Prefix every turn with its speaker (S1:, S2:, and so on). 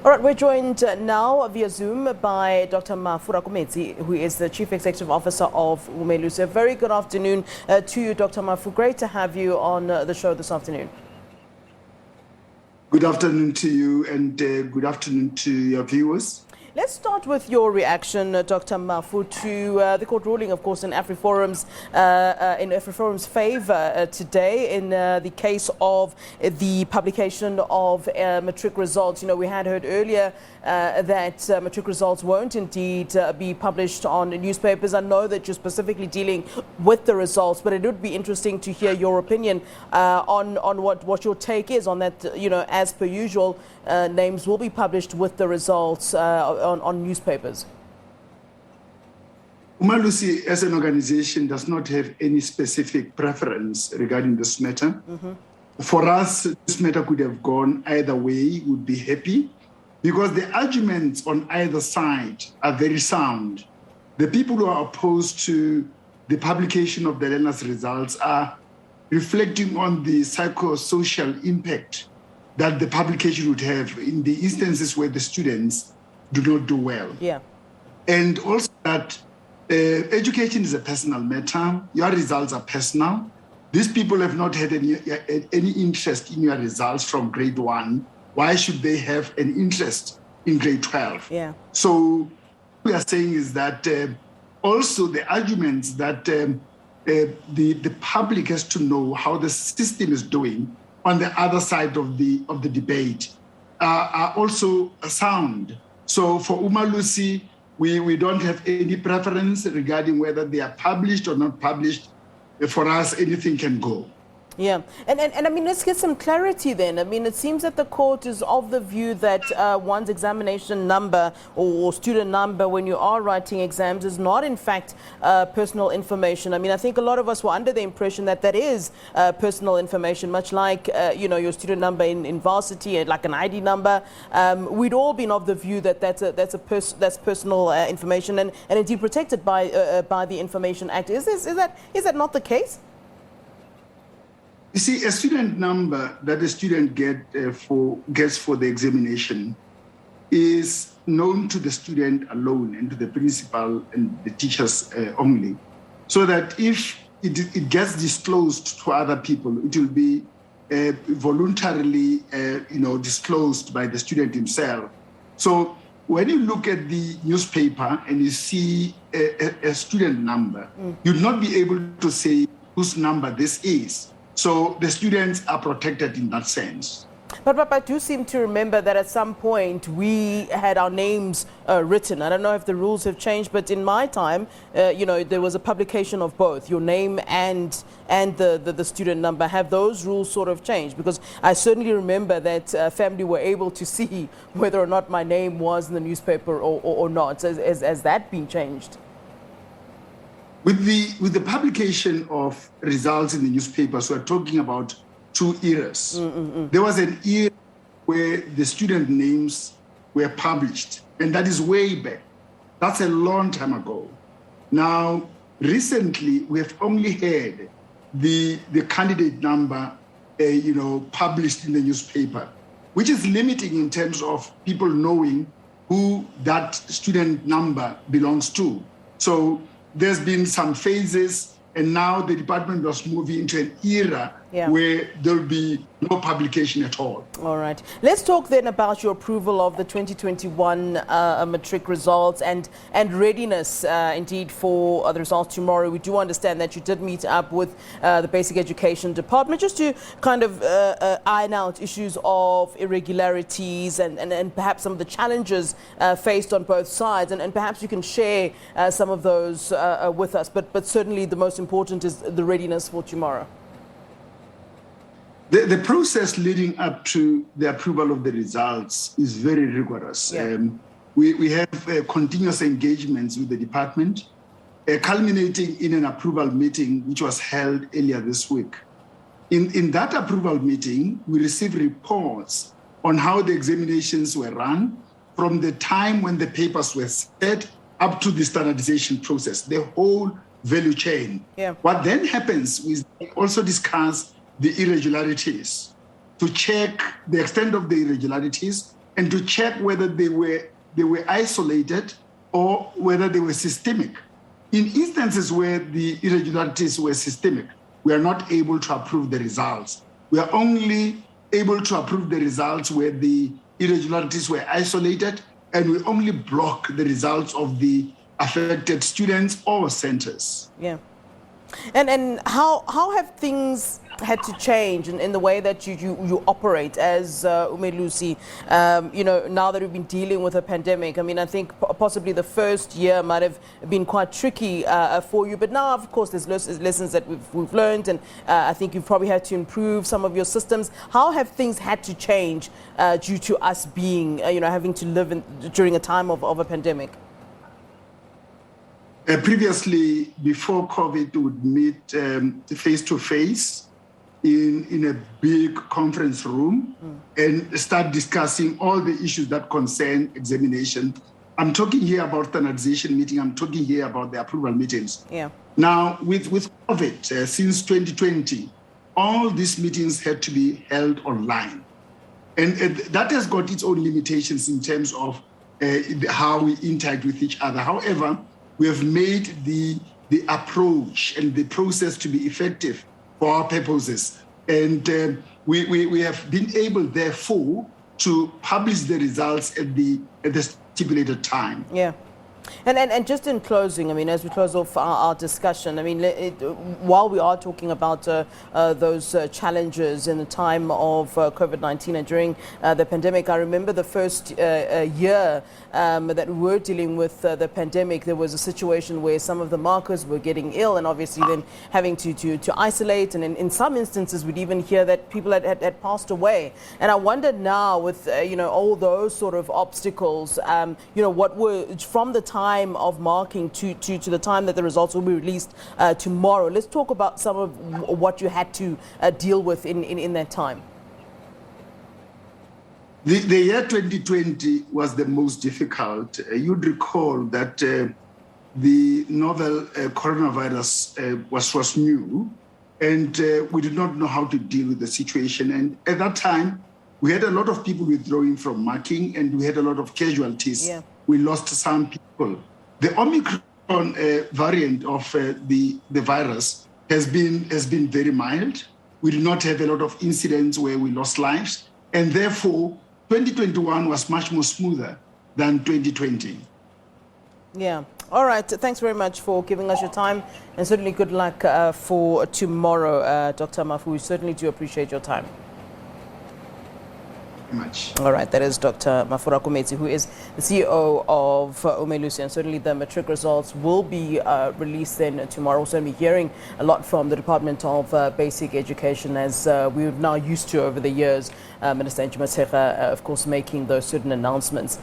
S1: All right, we're joined now via Zoom by Dr. Mafu Rakometsi, who is the Chief Executive Officer of Umalusi. A very good afternoon to you, Dr. Mafu. Great to have you on the show this afternoon.
S2: Good afternoon to you, and good afternoon to your viewers.
S1: Let's start with your reaction, Dr. Mafu, to the court ruling, of course, in AfriForum's favour today in the case of the publication of Matric results. You know, we had heard earlier that Matric results won't indeed be published on newspapers. I know that you're specifically dealing with the results, but it would be interesting to hear your opinion on what your take is on that. You know, as per usual, names will be published with the results on newspapers.
S2: Umalusi, as an organization, does not have any specific preference regarding this matter. For us, this matter could have gone either way. We would be happy because the arguments on either side are very sound. The people who are opposed to the publication of the learners' results are reflecting on the psychosocial impact that the publication would have in the instances where the students do not do well.
S1: Yeah.
S2: And also that education is a personal matter. Your results are personal. These people have not had any interest in your results from grade 1. Why should they have an interest in grade 12?
S1: Yeah.
S2: So what we are saying is that also the arguments that the public has to know how the system is doing on the other side of the debate are also sound. So for Umalusi, we don't have any preference regarding whether they are published or not published. For us, anything can go.
S1: Yeah, and I mean, let's get some clarity then. I mean, it seems that the court is of the view that one's examination number or student number when you are writing exams is not in fact personal information. I mean, I think a lot of us were under the impression that that is personal information, much like, you know, your student number in varsity, like an ID number. We'd all been of the view that that's personal information and indeed protected by the Information Act. Is that not the case?
S2: You see, a student number that a student gets for the examination is known to the student alone and to the principal and the teachers only. So that if it gets disclosed to other people, it will be voluntarily disclosed by the student himself. So when you look at the newspaper and you see a student number, you'd not be able to say whose number this is. So the students are protected in that sense.
S1: But I do seem to remember that at some point we had our names written. I don't know if the rules have changed, but in my time, there was a publication of both, your name and the student number. Have those rules sort of changed? Because I certainly remember that family were able to see whether or not my name was in the newspaper or not. Has that been changed?
S2: With the publication of results in the newspapers, we're talking about two eras. There was an era where the student names were published, and that is way back. That's a long time ago. Now, recently, we have only had the candidate number, published in the newspaper, which is limiting in terms of people knowing who that student number belongs to. So there's been some phases, and now the department was moving into an era where there'll be no publication at all.
S1: All right. Let's talk then about your approval of the 2021 Matric results and readiness indeed for the results tomorrow. We do understand that you did meet up with the Basic Education Department just to kind of iron out issues of irregularities and perhaps some of the challenges faced on both sides. And perhaps you can share some of those with us. But certainly the most important is the readiness for tomorrow.
S2: The process leading up to the approval of the results is very rigorous.
S1: Yeah.
S2: We have continuous engagements with the department, culminating in an approval meeting which was held earlier this week. In that approval meeting, we received reports on how the examinations were run from the time when the papers were set up to the standardization process, the whole value chain.
S1: Yeah.
S2: What then happens is we also discuss the irregularities to check the extent of the irregularities and to check whether they were isolated or whether they were systemic. In instances where the irregularities were systemic, we are not able to approve the results. We are only able to approve the results where the irregularities were isolated, and we only block the results of the affected students or centers.
S1: Yeah. And how have things had to change in the way that you operate as Umalusi, now that we've been dealing with a pandemic? I mean, I think possibly the first year might have been quite tricky for you, but now, of course, there's lessons that we've learned, and I think you've probably had to improve some of your systems. How have things had to change due to us being, having to live during a time of a pandemic?
S2: Previously, before COVID, we would meet face-to-face in a big conference room and start discussing all the issues that concern examination. I'm talking here about standardization meeting. I'm talking here about the approval meetings.
S1: Yeah.
S2: Now, with COVID, since 2020, all these meetings had to be held online. And that has got its own limitations in terms of how we interact with each other. However, we have made the approach and the process to be effective for our purposes. And we have been able, therefore, to publish the results at the stipulated time.
S1: Yeah. And just in closing, I mean, as we close off our discussion, I mean, while we are talking about those challenges in the time of COVID-19 and during the pandemic, I remember the first year that we were dealing with the pandemic, there was a situation where some of the markers were getting ill and obviously then having to isolate. And in some instances, we'd even hear that people had passed away. And I wonder now with, all those sort of obstacles, what were from the time of marking to the time that the results will be released tomorrow. Let's talk about some of what you had to deal with in that time.
S2: The year 2020 was the most difficult. You'd recall that the novel coronavirus was new, and we did not know how to deal with the situation. And at that time, we had a lot of people withdrawing from marking, and we had a lot of casualties.
S1: Yeah.
S2: We lost some people. The Omicron variant of the virus has been very mild. We did not have a lot of incidents where we lost lives, and therefore 2021 was much more smoother than 2020.
S1: Yeah. All right. Thanks very much for giving us your time, and certainly good luck for tomorrow, Dr. Mafu. We certainly do appreciate your time.
S2: Much.
S1: All right, that is Dr. Mafu Rakometsi, who is the CEO of Umalusi, and certainly the Matric results will be released then tomorrow. Also, we'll be hearing a lot from the Department of Basic Education, as we're now used to over the years. Minister Njumatsega, of course, making those certain announcements.